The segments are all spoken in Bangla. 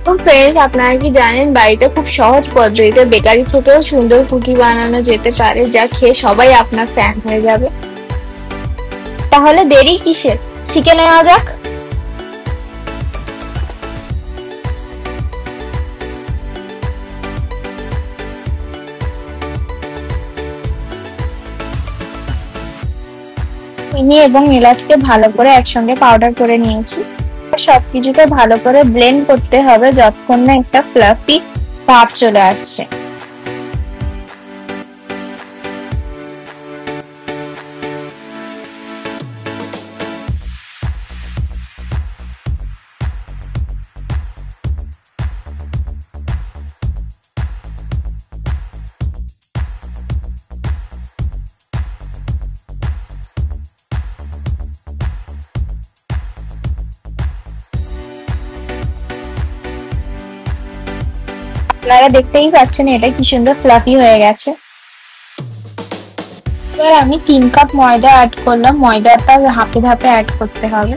তো ফ্রেন্ডস, আপনারা কি জানেন বাড়িতে খুব সহজ পদ্ধতিতে বেকারি থেকেও সুন্দর কুকি বানানো যেতে পারে, যা খেয়ে সবাই আপনার ফ্যান হয়ে যাবে। তাহলে দেরি কিসের, শিখে নেওয়া যাক। চিনি এবং এলাচকে ভালো করে একসঙ্গে পাউডার করে নিয়েছি। সবকিছুকে ভালো করে ব্লেন্ড করতে হবে যতক্ষণ না একটা ফ্লাফি ভাব চলে আসছে। আপনারা দেখতেই পাচ্ছেন এটা কি সুন্দর ফ্লাফি হয়ে গেছে। এবার আমি 3 কাপ ময়দা অ্যাড করলাম। ময়দাটা ধাপে ধাপে অ্যাড করতে হবে।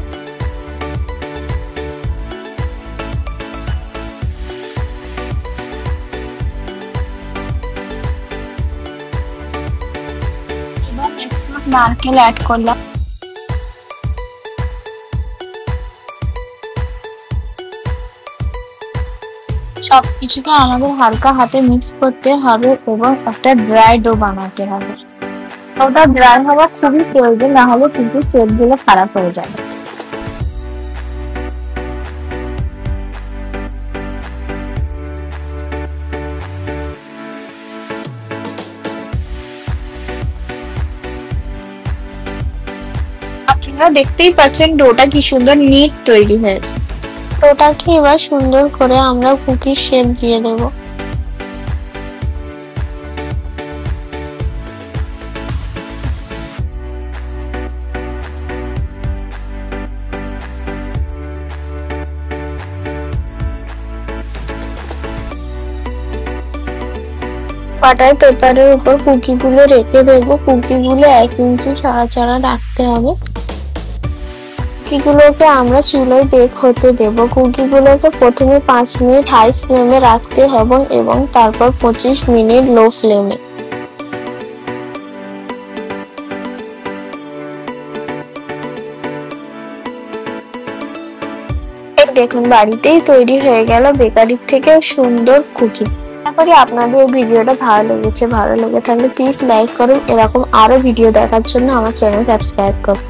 এবার 1 কাপ নারকেল অ্যাড করলাম। সবকিছুকে আমাদের হালকা হাতে মিক্স করতে হবে এবং একটা ড্রাই ডো বানাতে হবে। ওটা ড্রাই হওয়া খুবই প্রয়োজন, না হলে কিন্তু শেপ গুলো খারাপ হয়ে যাবে। আপনারা দেখতেই পাচ্ছেন ডোটা কি সুন্দর নিট তৈরি হয়েছে। ডোটাকে এবার সুন্দর করে আমরা কুকির শেপ দিয়ে দেব। বাটার পেপারের উপর কুকিগুলো রেখে দেবো। কুকিগুলো 1 ইঞ্চি ছাড়া ছাড়া রাখতে হবে। কুকিগুলোকে আমরা চুলায় বেক হতে দেব। কুকিগুলোকে প্রথমে 5 মিনিট হাই ফ্লেমে রাখতে হবে এবং তারপর 25 মিনিট লো ফ্লেমে। দেখুন, বাড়িতেই তৈরি হয়ে গেল বেকারির থেকে সুন্দর কুকি। আশা করি আপনাদের এই ভিডিওটা ভালো লেগেছে। ভালো লেগে থাকলে প্লিজ লাইক করুন। এরকম আরো ভিডিও দেখার জন্য আমার চ্যানেল সাবস্ক্রাইব করুন।